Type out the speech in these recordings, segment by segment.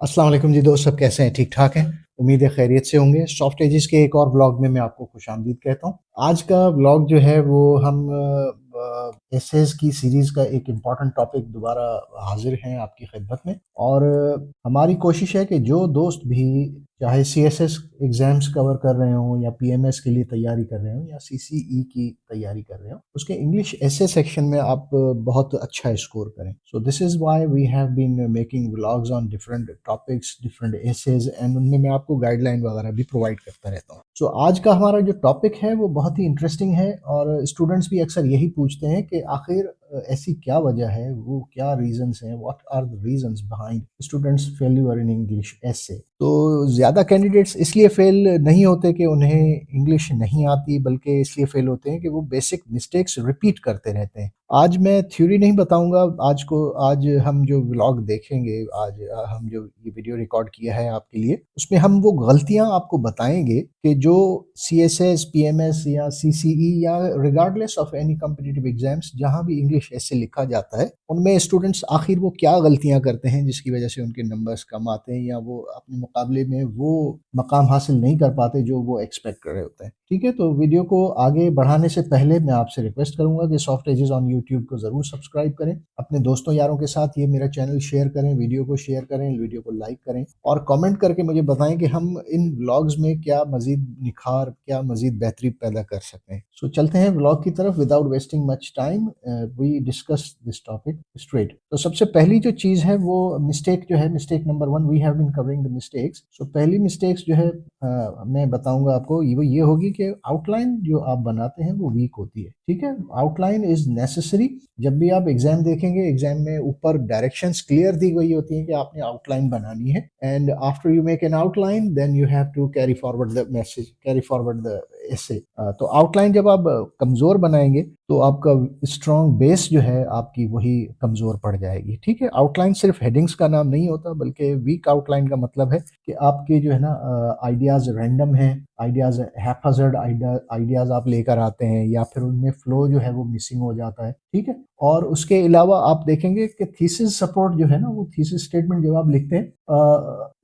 अस्सलाम वालेकुम जी दोस्त, सब कैसे हैं? ठीक-ठाक हैं? उम्मीद है खैरियत से होंगे। सॉफ्ट एजेस के एक और व्लॉग में मैं आपको खुशामदीद कहता हूँ। आज का व्लॉग जो है वो हम एसेज़ की सीरीज़ का एक इम्पॉर्टेंट टॉपिक दोबारा हाज़िर हैं आपकी खिदमत में और हमारी कोशिश है कि जो दोस्त भी चाहे सीएसएस एग्ज़ाम्स कवर कर रहे हों या पीएमएस के लिए तैयारी कर रहे हों या सीसीई की तैयारी कर रहे हों, उसके इंग्लिश एसे सेक्शन में आप बहुत अच्छा स्कोर करें। So this is why we have been making vlogs on different topics, different essays and उनमें मैं आपको गाइडलाइन वगैरह भी प्रोवाइड करता रहता हूँ। सो आज का हमारा जो टॉपिक है वो बहुत ही इंटरेस्टिंग है और स्टूडेंट्स भी अक्सर यही पूछते हैं कि आखिर ऐसी क्या वजह है, वो क्या रीज़न्स हैं, what are the reasons behind students failure in English essay. तो ज़्यादा कैंडिडेट्स इसलिए फेल नहीं होते कि उन्हें इंग्लिश नहीं आती, बल्कि इसलिए फेल होते हैं कि वो बेसिक मिस्टेक्स रिपीट करते रहते हैं। आज मैं थ्योरी नहीं बताऊंगा, आज हम जो व्लॉग देखेंगे, आज हम जो ये वीडियो रिकॉर्ड किया है आपके लिए, उसमें हम वो गलतियां आपको बताएंगे कि जो सीएसएस, पीएमएस या सीसीई या regardless of any competitive exams जहां भी इंग्लिश ऐसे लिखा जाता है, उनमें स्टूडेंट्स आखिर वो क्या गलतियां करते हैं जिसकी वजह से उनके नंबर्स कम आते हैं या वो अपने मुकाबले में वो मकाम हासिल नहीं कर पाते जो वो एक्सपेक्ट कर रहे होते हैं। ठीक है, तो वीडियो को आगे बढ़ाने से पहले मैं आपसे रिक्वेस्ट करूंगा कि सॉफ्ट एजेस ऑन यूट्यूब को जरूर सब्सक्राइब करें, अपने दोस्तों यारों के साथ ये मेरा चैनल शेयर करें, वीडियो को शेयर करें, वीडियो को लाइक करें और कमेंट करके मुझे बताएं कि हम इन व्लॉग्स में क्या मजीद निखार, क्या मजीद बेहतरी पैदा कर सकते हैं। सो चलते हैं व्लॉग की तरफ। Without wasting much time we discuss this topic straight. तो सबसे पहली जो चीज़ है वो मिस्टेक जो है, mistake number 1, we have been covering the mistakes. So पहली मिस्टेक्स जो है मैं बताऊंगा आपको, ये होगी कि आउटलाइन जो आप बनाते हैं वो वीक होती है। ठीक है, आउटलाइन इज नेसेसरी। जब भी आप एग्जाम देखेंगे, एग्जाम में ऊपर डायरेक्शंस क्लियर दी गई होती हैं कि आपने आउटलाइन बनानी है and after you make an outline then you have to carry forward the message, carry forward the essay. तो आउटलाइन जब आप कमजोर बनाएंगे तो आपका स्ट्रॉन्ग बेस जो है आपकी वही कमजोर पड़ जाएगी। ठीक है, आउटलाइन सिर्फ हेडिंग्स का नाम नहीं होता, बल्कि वीक आउटलाइन का मतलब है कि आपके जो है ना आइडियाज रैंडम हैं, आइडियाज हैफhazard आइडियाज आप लेकर आते हैं या फिर उनमें फ्लो जो है वो मिसिंग हो जाता है। ठीक है, और उसके अलावा आप देखेंगे कि थीसिस सपोर्ट जो है ना, वो थीसिस स्टेटमेंट जब आप लिखते हैं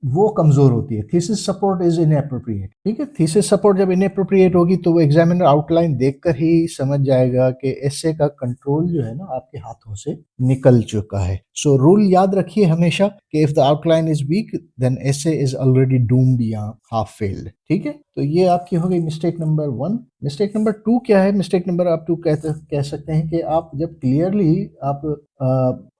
वो कमजोर होती है। Thesis support is inappropriate. ठीक है, थीसिस सपोर्ट जब इनएप्रोप्रिएट होगी तो वो एग्जामिनर आउटलाइन देखकर ही समझ जाएगा कि एसे का कंट्रोल जो है ना आपके हाथों से निकल चुका है। सो रूल याद रखिए हमेशा कि if the outline is weak then essay is already doomed या हाफ फेल्ड। ठीक है, तो ये आपकी हो गई मिस्टेक नंबर 1। मिस्टेक नंबर 2 क्या है? मिस्टेक नंबर आप 2 कह सकते हैं कि आप जब क्लियरली आप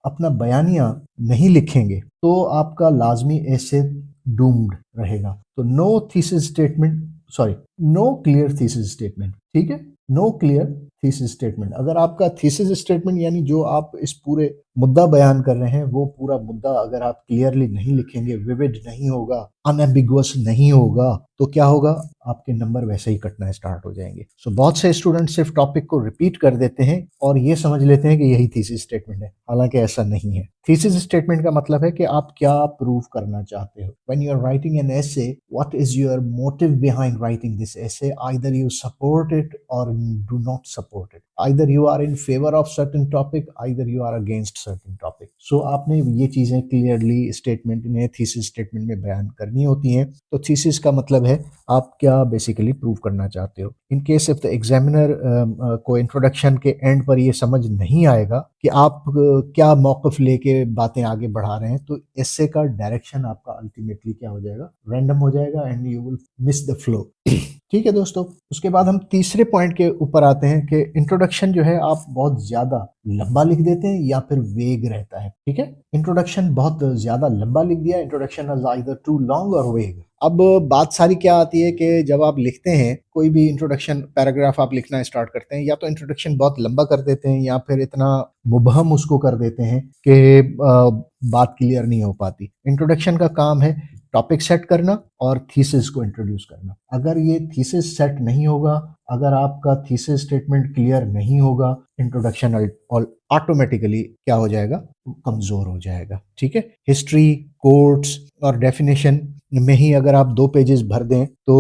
अपना बयानिया नहीं लिखेंगे तो आपका लाजमी ऐसे डूम्ड रहेगा। तो no thesis statement, sorry, no clear thesis statement. ठीक है, नो क्लियर थीसिस स्टेटमेंट। अगर आपका थीसिस स्टेटमेंट यानी जो आप इस पूरे मुद्दा बयान कर रहे हैं वो पूरा मुद्दा अगर आप क्लियरली नहीं लिखेंगे, विविड नहीं होगा, अनएम्बिगुअस नहीं होगा, तो क्या होगा? आपके नंबर वैसे ही कटना स्टार्ट हो जाएंगे। सो बहुत से स्टूडेंट सिर्फ टॉपिक को रिपीट कर देते हैं और ये समझ लेते हैं कि यही थीसिस स्टेटमेंट है, हालांकि ऐसा नहीं है। थीसिस स्टेटमेंट का मतलब है कि आप क्या प्रूव करना चाहते हो। When you are writing an essay, what is your motive behind writing this essay? Either you support it और do not support it, either you are in favour of certain topic, either you are against certain topic. So आपने ये चीजें clearly statement में, thesis statement में बयान करनी होती हैं। तो थीसिस का मतलब है आप क्या बेसिकली प्रूव करना चाहते हो। इन केस इफ द एग्जामिनर को इंट्रोडक्शन के एंड पर ये समझ नहीं आएगा कि आप क्या मौकफ लेके बातें आगे बढ़ा रहे हैं, तो इससे का डायरेक्शन आपका अल्टीमेटली क्या हो जाएगा? रैंडम हो जाएगा and you will miss the flow. ठीक है दोस्तों, उसके बाद हम तीसरे पॉइंट के ऊपर आते हैं कि इंट्रोडक्शन जो है आप बहुत ज्यादा लंबा लिख देते हैं या फिर वेग रहता है। ठीक है, इंट्रोडक्शन बहुत ज्यादा लंबा लिख दिया, introduction is either too long और वेग। अब बात सारी क्या आती है कि जब आप लिखते हैं कोई भी इंट्रोडक्शन पैराग्राफ आप लिखना स्टार्ट करते हैं, या तो इंट्रोडक्शन बहुत लंबा कर देते हैं या फिर इतना मुबहम उसको कर देते हैं कि बात क्लियर नहीं हो पाती। इंट्रोडक्शन का काम है टॉपिक सेट करना और थीसिस को इंट्रोड्यूस करना। अगर ये थीसिस सेट नहीं होगा, अगर आपका थीसिस स्टेटमेंट क्लियर नहीं होगा, इंट्रोडक्शन ऑटोमेटिकली क्या हो जाएगा? कमजोर हो जाएगा। ठीक है, हिस्ट्री, कोट्स और डेफिनेशन में ही अगर आप 2 पेजेस भर दें तो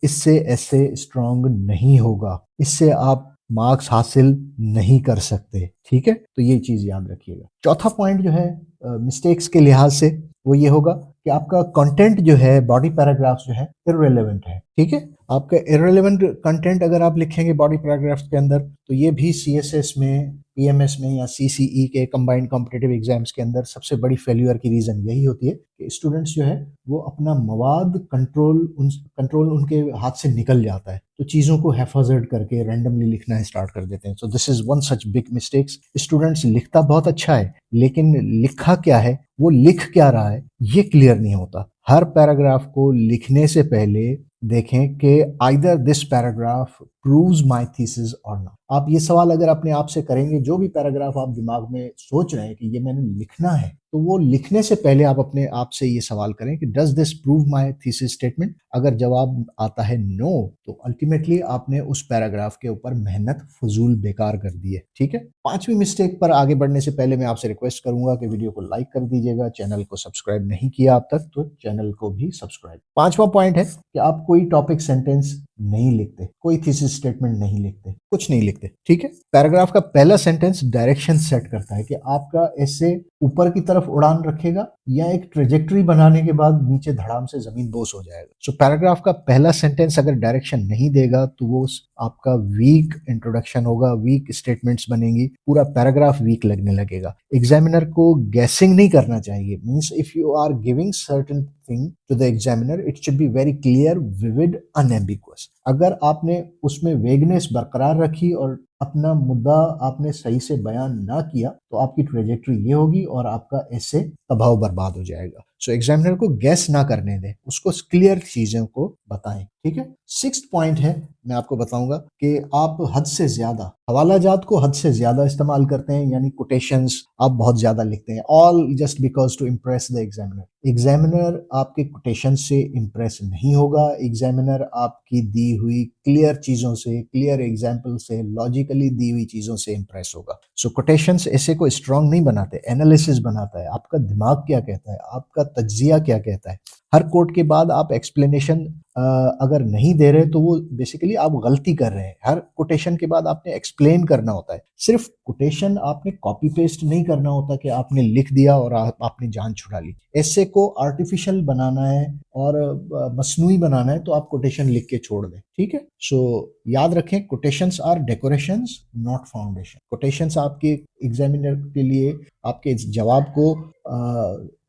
इससे ऐसे स्ट्रांग नहीं होगा, इससे आप मार्क्स हासिल नहीं कर सकते। ठीक है, तो ये चीज याद रखिएगा। चौथा पॉइंट जो है मिस्टेक्स के लिहाज से वो ये होगा कि आपका कंटेंट जो है बॉडी पैराग्राफ जो है इररिलेवेंट है, ठीक है। आपका इररिलेवेंट कंटेंट अगर आप लिखेंगे बॉडी पैराग्राफ्स के अंदर तो ये भी सीएसएस में, पीएमएस में या सीसीई के कंबाइंड कॉम्पिटिटिव एग्जाम्स के अंदर सबसे बड़ी फेल्यूर की रीजन यही होती है कि स्टूडेंट्स जो है वो अपना मवाद कंट्रोल उनके हाथ से निकल जाता है, तो चीजों को हैफाजर्ड करके रैंडमली लिखना स्टार्ट कर देते हैं। So this is one such big mistakes. Students लिखता बहुत अच्छा है लेकिन लिखा क्या है, वो लिख क्या रहा है, ये क्लियर नहीं होता। हर पैराग्राफ को लिखने से पहले देखें कि either this paragraph proves my thesis और नॉट। आप ये सवाल अगर अपने आप से करेंगे, जो भी पैराग्राफ आप दिमाग में सोच रहे हैं कि ये मैंने लिखना है, तो वो लिखने से पहले आप अपने आप से ये सवाल करें कि does this prove my thesis statement. अगर जवाब आता है नो, तो अल्टीमेटली आपने उस पैराग्राफ के ऊपर मेहनत फजूल बेकार कर दी है, ठीक है। पांचवी मिस्टेक पर आगे बढ़ने से पहले मैं आपसे रिक्वेस्ट करूंगा कि वीडियो को लाइक कर दीजिएगा, चैनल को सब्सक्राइब नहीं किया अब तक तो चैनल को भी सब्सक्राइब। पांचवा पॉइंट है कि आप कोई टॉपिक सेंटेंस नहीं लिखते, कोई थीसिस स्टेटमेंट नहीं लिखते, कुछ नहीं लिखते, ठीक है। पैराग्राफ का पहला सेंटेंस डायरेक्शन सेट करता है कि आपका ऐसे ऊपर की तरफ उड़ान रखेगा या एक ट्रेजेक्टरी बनाने के बाद नीचे धड़ाम से जमीन बोस हो जाएगा। सो पैराग्राफ का पहला सेंटेंस अगर डायरेक्शन नहीं देगा तो वो आपका वीक इंट्रोडक्शन होगा, वीक स्टेटमेंट्स बनेंगी, पूरा पैराग्राफ वीक लगने लगेगा। एग्जामिनर को गैसिंग नहीं करना चाहिए। Means if you are giving certain thing to the examiner, it should be very clear, vivid, unambiguous. अगर आपने उसमें वेगनेस बरकरार रखी और अपना मुद्दा आपने सही से बयान ना किया तो आपकी ट्रेजेक्टरी ये होगी और आपका ऐसे तबाह बर्बाद हो जाएगा। सो एग्जामिनर को गैस ना करने दें, उसको क्लियर चीजों को बताएं, ठीक है। सिक्स्थ पॉइंट है, मैं आपको बताऊंगा कि आप हद से ज्यादा हवाला जात को हद से ज्यादा इस्तेमाल करते हैं, यानी कोटेशंस आप बहुत ज्यादा लिखते हैं, all just because to impress the examiner. Examiner आपके कोटेशन से इम्प्रेस नहीं होगा। एग्जामिनर आपकी दी हुई क्लियर चीजों से, क्लियर एग्जाम्पल से, लॉजिकली दी हुई चीजों से इम्प्रेस होगा। सो कोटेशंस ऐसे को स्ट्रांग नहीं बनाते, एनालिसिस बनाता है। आपका दिमाग क्या कहता है, आपका तज्जिया क्या कहता है। हर कोट के बाद आप एक्सप्लेनेशन अगर नहीं दे रहे तो वो बेसिकली आप गलती कर रहे हैं। हर कोटेशन के बाद आपने एक्सप्लेन करना होता है। सिर्फ कोटेशन आपने कॉपी पेस्ट नहीं करना होता कि आपने लिख दिया और आपने जान छुड़ा ली। ऐसे को आर्टिफिशियल बनाना है और मसनूई बनाना है तो आप कोटेशन लिख के छोड़ दें, ठीक है। सो याद रखें, quotations are decorations not foundation. Quotations आपके एग्जामिनर के लिए आपके जवाब को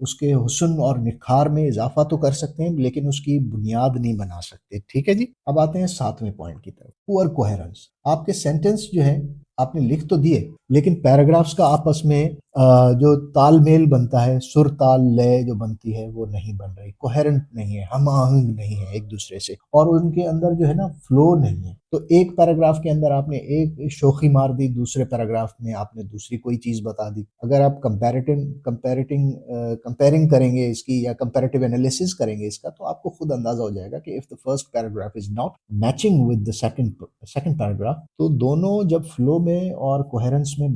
उसके हुस्न और निखार में इजाफा तो कर सकते हैं लेकिन उसकी बुनियाद नहीं बना सकते, ठीक है जी। अब आते हैं सातवें पॉइंट की तरफ, पुअर कोहेरेंस। आपके सेंटेंस जो है आपने लिख तो दिए लेकिन पैराग्राफ्स का आपस में जो तालमेल बनता है, सुर ताल लय जो बनती है वो नहीं बन रही, कोहेरेंट नहीं है, हम आहंग नहीं है एक दूसरे से, और उनके अंदर जो है ना फ्लो नहीं है। तो एक पैराग्राफ के अंदर आपने एक शोखी मार दी, दूसरे पैराग्राफ में आपने दूसरी कोई चीज बता दी। अगर आप कंपेयरिंग करेंगे इसकी या कंपैरेटिव एनालिसिस करेंगे इसका, तो आपको खुद अंदाजा हो जाएगा कि if the first paragraph is not matching with the second paragraph, तो दोनों जब फ्लो में और कोहेरेंस में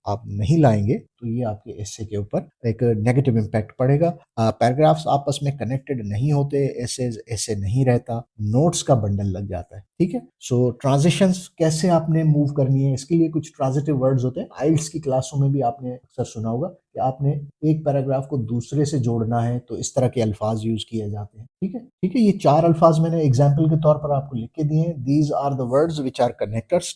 आप नहीं लाएंगे तो ये आपके एसे के ऊपर एक नेगेटिव इम्पैक्ट पड़ेगा। पैराग्राफ्स आपस में कनेक्टेड नहीं होते, ऐसे नहीं रहता, नोट्स का बंडल लग जाता है, ठीक है। सो ट्रांजिशंस कैसे आपने मूव करनी है, इसके लिए कुछ ट्रांजिटिव वर्ड्स होते हैं। आइल्स की क्लासों में भी आपने अक्सर सुना होगा कि आपने एक पैराग्राफ को दूसरे से जोड़ना है तो इस तरह के अल्फाज यूज किए जाते हैं, ठीक है, ठीक है। ये चार अल्फाज मैंने एग्जाम्पल के तौर पर आपको लिख के दिए हैं। These are the words which are connectors.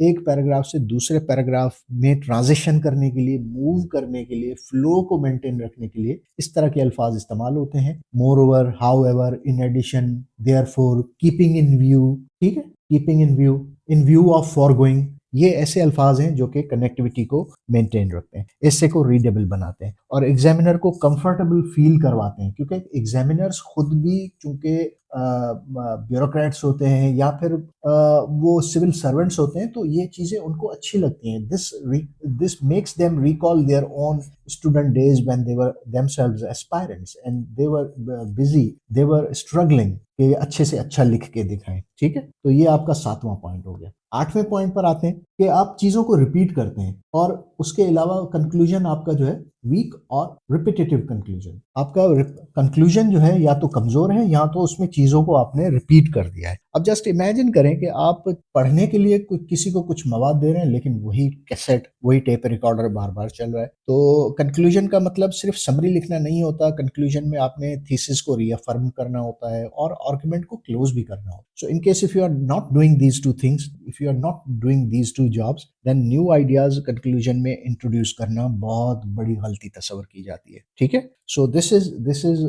एक पैराग्राफ से दूसरे पैराग्राफ में ट्रांजिशन करने के लिए, मूव करने के लिए, फ्लो को मेंटेन रखने के लिए इस तरह के अल्फाज इस्तेमाल होते हैं। Moreover, however, in addition, therefore, keeping in view, ठीक है, keeping in view of foregoing, ये ऐसे अल्फाज हैं जो कि कनेक्टिविटी को मेंटेन रखते हैं, ऐसे को रीडेबल बनाते हैं और एग्जामिनर को कंफर्टेबल फील करवाते हैं। क्योंकि एग्जामिनर्स खुद भी चूंकि ब्यूरोक्रेट्स होते हैं या फिर वो सिविल सर्वेंट्स होते हैं, तो ये चीजें उनको अच्छी लगती हैं। This makes them recall their own student days when they were themselves aspirants and they were busy, they were struggling कि अच्छे से अच्छा लिख के दिखाएं, ठीक है। तो ये आपका सातवां पॉइंट हो गया। आठवें पॉइंट पर आते हैं कि आप चीजों को रिपीट करते हैं और उसके अलावा कंक्लूजन आपका जो है वीक और रिपीटेटिव कंक्लूजन। आपका कंक्लूजन जो है या तो कमजोर है या तो उसमें चीजों को आपने रिपीट कर दिया है। अब जस्ट इमेजिन करें कि आप पढ़ने के लिए किसी को कुछ मवाद दे रहे हैं, लेकिन वही कैसेट, वही टेप रिकॉर्डर बार बार चल रहा है। तो कंक्लूजन का मतलब सिर्फ समरी लिखना नहीं होता, कंक्लूजन में आपने थीसिस को रीअफर्म करना होता है और आर्गुमेंट को क्लोज भी करना होता है। So in case if you are not doing these two things, if you are not doing these two jobs, then new ideas conclusion में इंट्रोड्यूस करना बहुत बड़ी गलती तस्वर की जाती है। ठीक है, so this is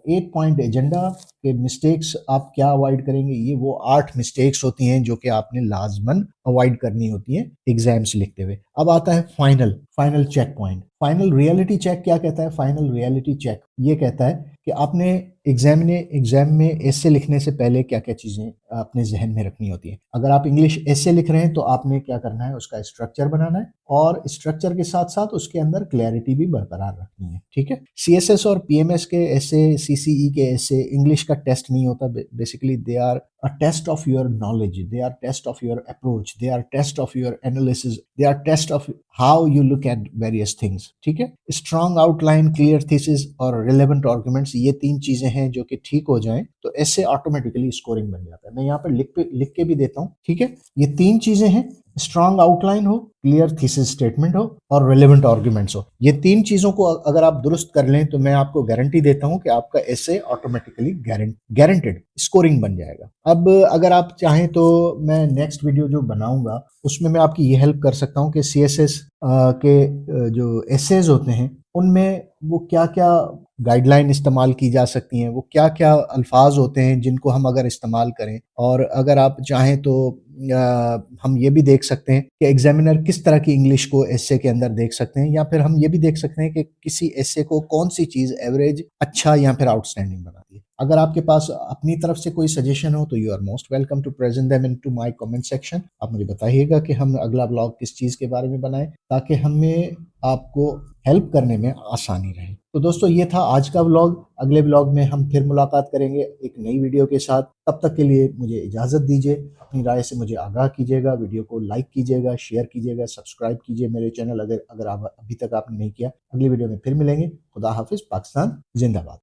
8 point agenda के मिस्टेक्स आप क्या अवॉइड करेंगे। ये वो 8 मिस्टेक्स होती हैं जो कि आपने लाजमन अवॉइड करनी होती हैं एग्जाम्स लिखते हुए। अब आता है final check point. Final reality check क्या कहता है? फाइनल रियलिटी चेक ये कहता है कि आपने एग्जाम में एसे लिखने से पहले क्या क्या चीजें अपने जहन में रखनी होती है। अगर आप इंग्लिश एसे लिख रहे हैं तो आपने क्या करना है, उसका स्ट्रक्चर बनाना है और स्ट्रक्चर के साथ साथ उसके अंदर क्लैरिटी भी बरकरार रखनी है। ठीक है, सीएसएस और पीएमएस के एसे, सीसीई के एसे इंग्लिश का टेस्ट नहीं होता। Basically they are a test of your knowledge, they are test of your approach, they are test of your analysis, they are test of how you look at various things। ठीक है, strong outline, clear thesis और relevant arguments, ये 3 चीजें हैं जो कि ठीक हो जाएं तो ऐसे ऑटोमेटिकली स्कोरिंग बन जाता है। मैं यहाँ पर लिख के भी देता हूँ। ठीक है, ये 3 चीजें हैं, स्ट्रॉन्ग आउटलाइन हो, क्लियर थीसिस स्टेटमेंट हो और रेलेवेंट आर्गुमेंट्स हो। ये 3 चीजों को अगर आप दुरुस्त कर लें तो मैं आपको गारंटी देता हूं कि आपका एसे ऑटोमेटिकली गारंटेड स्कोरिंग बन जाएगा। अब अगर आप चाहें तो मैं नेक्स्ट वीडियो जो बनाऊंगा उसमें मैं आपकी ये हेल्प कर सकता हूं कि सीएसएस के जो एसेज होते हैं उनमें वो क्या क्या गाइडलाइन इस्तेमाल की जा सकती हैं, वो क्या क्या अल्फाज होते हैं जिनको हम अगर इस्तेमाल करें। और अगर आप चाहें तो हम ये भी देख सकते हैं कि एग्जामिनर किस तरह की इंग्लिश को एसे के अंदर देख सकते हैं, या फिर हम ये भी देख सकते हैं कि किसी एसे को कौन सी चीज एवरेज, अच्छा या फिर आउटस्टैंडिंग बनाती है। अगर आपके पास अपनी तरफ से कोई सजेशन हो तो you are most welcome to present them into my comment section. आप मुझे बताइएगा कि हम अगला ब्लॉग किस चीज के बारे में बनाएं ताकि हमें आपको हेल्प करने में आसानी रहे। तो दोस्तों ये था आज का व्लॉग। अगले व्लॉग में हम फिर मुलाकात करेंगे एक नई वीडियो के साथ। तब तक के लिए मुझे इजाज़त दीजिए। अपनी राय से मुझे आगाह कीजिएगा, वीडियो को लाइक कीजिएगा, शेयर कीजिएगा, सब्सक्राइब कीजिए मेरे चैनल अगर आप अभी तक आपने नहीं किया। अगली वीडियो में फिर मिलेंगे। खुदा हाफिज़। पाकिस्तान जिंदाबाद।